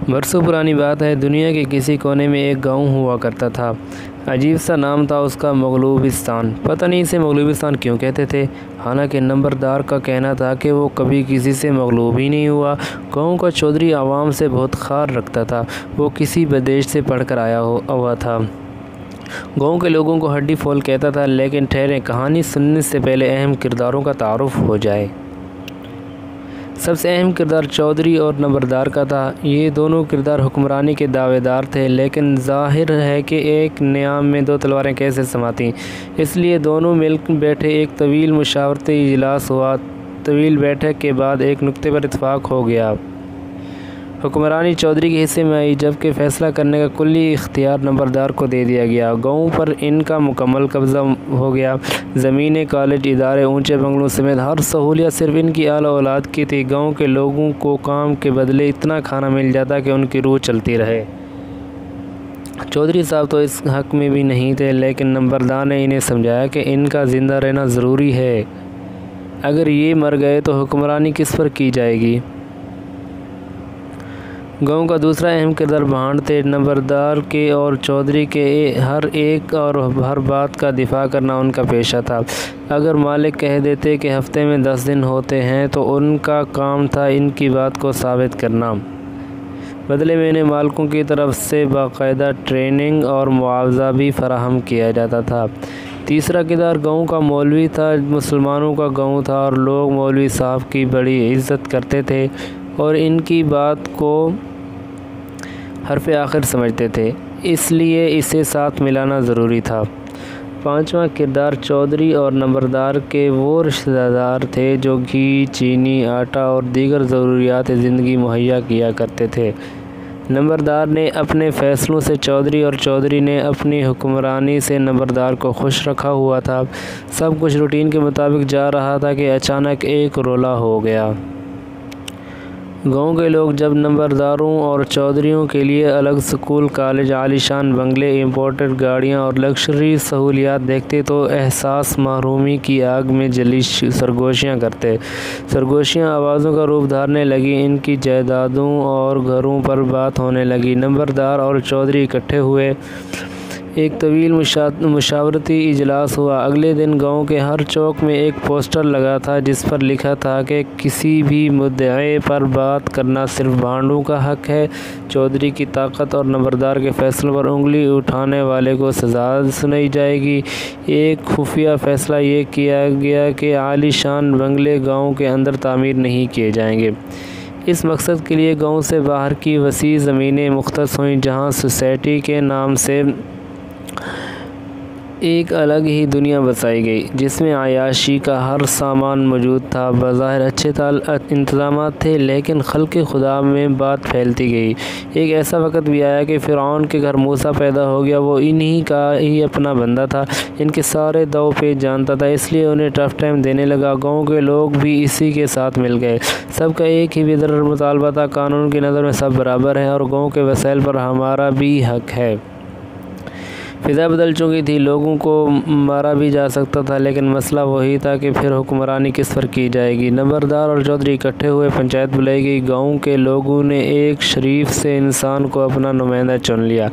برسوں پرانی بات ہے، دنیا کے کسی کونے میں ایک گاؤں ہوا کرتا تھا۔ عجیب سا نام تھا اس کا، مغلوبستان۔ پتہ نہیں اسے مغلوبستان کیوں کہتے تھے، حالانکہ نمبردار کا کہنا تھا کہ وہ کبھی کسی سے مغلوب ہی نہیں ہوا۔ گاؤں کا چودھری عوام سے بہت خار رکھتا تھا، وہ کسی بدیش سے پڑھ کر آیا ہوا تھا۔ گاؤں کے لوگوں کو ہڈی پھول کہتا تھا۔ لیکن ٹھہریں، کہانی سننے سے پہلے اہم کرداروں کا تعارف ہو جائے۔ سب سے اہم کردار چودھری اور نمبردار کا تھا۔ یہ دونوں کردار حکمرانی کے دعوے دار تھے، لیکن ظاہر ہے کہ ایک نیام میں دو تلواریں کیسے سماتی، اس لیے دونوں مل بیٹھے۔ ایک طویل مشاورتی اجلاس ہوا۔ طویل بیٹھک کے بعد ایک نکتے پر اتفاق ہو گیا۔ حکمرانی چودھری کے حصے میں آئی، جبکہ فیصلہ کرنے کا کلی اختیار نمبردار کو دے دیا گیا۔ گاؤں پر ان کا مکمل قبضہ ہو گیا۔ زمینیں، کالج، ادارے، اونچے بنگلوں سمیت ہر سہولیت صرف ان کی اعلیٰ اولاد کی تھی۔ گاؤں کے لوگوں کو کام کے بدلے اتنا کھانا مل جاتا کہ ان کی روح چلتی رہے۔ چودھری صاحب تو اس حق میں بھی نہیں تھے، لیکن نمبردار نے انہیں سمجھایا کہ ان کا زندہ رہنا ضروری ہے۔ اگر یہ مر گئے تو حکمرانی کس پر کی جائے گی؟ گاؤں کا دوسرا اہم کردار بھانڈ تھے۔ نمبردار کے اور چودھری کے ہر ایک اور ہر بات کا دفاع کرنا ان کا پیشہ تھا۔ اگر مالک کہہ دیتے کہ ہفتے میں 10 دن ہوتے ہیں تو ان کا کام تھا ان کی بات کو ثابت کرنا۔ بدلے میں انہیں مالکوں کی طرف سے باقاعدہ ٹریننگ اور معاوضہ بھی فراہم کیا جاتا تھا۔ تیسرا کردار گاؤں کا مولوی تھا۔ مسلمانوں کا گاؤں تھا اور لوگ مولوی صاحب کی بڑی عزت کرتے تھے اور ان کی بات کو حرف آخر سمجھتے تھے، اس لیے اسے ساتھ ملانا ضروری تھا۔ پانچواں کردار چودھری اور نمبردار کے وہ رشتہ دار تھے جو گھی، چینی، آٹا اور دیگر ضروریات زندگی مہیا کیا کرتے تھے۔ نمبردار نے اپنے فیصلوں سے چودھری اور چودھری نے اپنی حکمرانی سے نمبردار کو خوش رکھا ہوا تھا۔ سب کچھ روٹین کے مطابق جا رہا تھا کہ اچانک ایک رولا ہو گیا۔ گاؤں کے لوگ جب نمبرداروں اور چودھریوں کے لیے الگ سکول، کالج، عالی شان بنگلے، امپورٹڈ گاڑیاں اور لگژری سہولیات دیکھتے تو احساس محرومی کی آگ میں جلی سرگوشیاں کرتے۔ سرگوشیاں آوازوں کا روپ دھارنے لگیں، ان کی جائیدادوں اور گھروں پر بات ہونے لگی۔ نمبردار اور چودھری اکٹھے ہوئے، ایک طویل مشاورتی اجلاس ہوا۔ اگلے دن گاؤں کے ہر چوک میں ایک پوسٹر لگا تھا جس پر لکھا تھا کہ کسی بھی مدعے پر بات کرنا صرف بھانڈوں کا حق ہے، چودھری کی طاقت اور نمبردار کے فیصلوں پر انگلی اٹھانے والے کو سزا سنائی جائے گی۔ ایک خفیہ فیصلہ یہ کیا گیا کہ عالی شان بنگلے گاؤں کے اندر تعمیر نہیں کیے جائیں گے۔ اس مقصد کے لیے گاؤں سے باہر کی وسیع زمینیں مختص ہوئیں، جہاں سوسائٹی کے نام سے ایک الگ ہی دنیا بسائی گئی، جس میں عیاشی کا ہر سامان موجود تھا۔ بظاہر اچھے انتظامات تھے، لیکن خلق خدا میں بات پھیلتی گئی۔ ایک ایسا وقت بھی آیا کہ فرعون کے گھر موسیٰ پیدا ہو گیا۔ وہ انہی کا ہی اپنا بندہ تھا، ان کے سارے داؤ پیچ جانتا تھا، اس لیے انہیں ٹف ٹائم دینے لگا۔ گاؤں کے لوگ بھی اسی کے ساتھ مل گئے۔ سب کا ایک ہی بے ضرر مطالبہ تھا، قانون کی نظر میں سب برابر ہیں اور گاؤں کے وسائل پر ہمارا بھی حق ہے۔ فضا بدل چکی تھی، لوگوں کو مارا بھی جا سکتا تھا، لیکن مسئلہ وہی تھا کہ پھر حکمرانی کس پر کی جائے گی۔ نمبردار اور چودھری اکٹھے ہوئے، پنچایت بلائی گئی۔ گاؤں کے لوگوں نے ایک شریف سے انسان کو اپنا نمائندہ چن لیا۔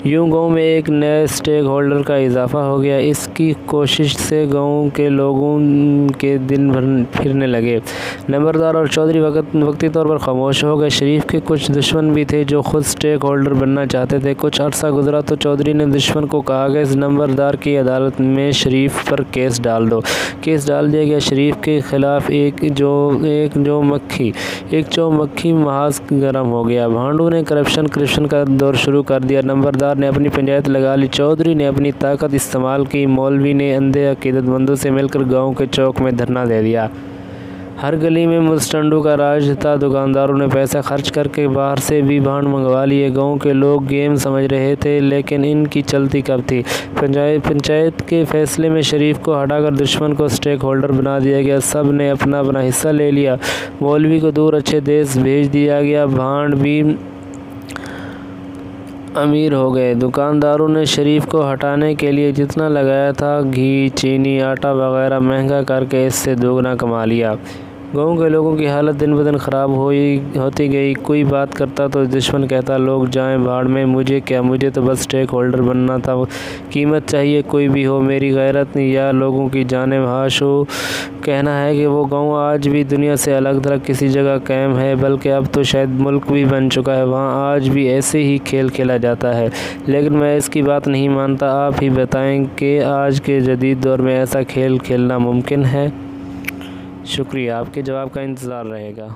یوں گاؤں میں ایک نئے اسٹیک ہولڈر کا اضافہ ہو گیا۔ اس کی کوشش سے گاؤں کے لوگوں کے دن پھرنے لگے۔ نمبردار اور چودھری وقتی طور پر خاموش ہو گئے۔ شریف کے کچھ دشمن بھی تھے جو خود اسٹیک ہولڈر بننا چاہتے تھے۔ کچھ عرصہ گزرا تو چودھری نے دشمن کو کہا کہ اس نمبردار کی عدالت میں شریف پر کیس ڈال دو۔ کیس ڈال دیا گیا۔ شریف کے خلاف ایک جو مکھی محاذ گرم ہو گیا۔ بھانڈوں نے کرپشن کا دور شروع کر دیا۔ نمبردار نے اپنی پنچایت لگا لی، چودھری نے اپنی طاقت استعمال کی، مولوی نے اندھے عقیدت مندوں سے مل کر گاؤں کے چوک میں دھرنا دے دیا۔ ہر گلی میں مستنڈوں کا راج تھا۔ دکانداروں نے پیسہ خرچ کر کے باہر سے بھی بھانڈ منگوا لیے۔ گاؤں کے لوگ گیم سمجھ رہے تھے، لیکن ان کی چلتی کب تھی۔ پنچایت کے فیصلے میں شریف کو ہٹا کر دشمن کو اسٹیک ہولڈر بنا دیا گیا۔ سب نے اپنا اپنا حصہ لے لیا۔ مولوی کو دور اچھے دیس بھیج دیا گیا۔ بھانڈ بھی امیر ہو گئے۔ دکانداروں نے شریف کو ہٹانے کے لیے جتنا لگایا تھا، گھی، چینی، آٹا وغیرہ مہنگا کر کے اس سے دوگنا کما لیا۔ گاؤں کے لوگوں کی حالت دن بدن خراب ہوتی گئی۔ کوئی بات کرتا تو دشمن کہتا لوگ جائیں بھاڑ میں، مجھے کیا، مجھے تو بس اسٹیک ہولڈر بننا تھا، قیمت چاہیے کوئی بھی ہو میری غیرت یا لوگوں کی جانیں ہاش ہو۔ کہنا ہے کہ وہ گاؤں آج بھی دنیا سے الگ تھلگ کسی جگہ قائم ہے، بلکہ اب تو شاید ملک بھی بن چکا ہے، وہاں آج بھی ایسے ہی کھیل کھیلا جاتا ہے، لیکن میں اس کی بات نہیں مانتا۔ آپ ہی بتائیں کہ آج کے جدید دور میں ایسا کھیل کھیلنا ممکن ہے؟ شکریہ، آپ کے جواب کا انتظار رہے گا۔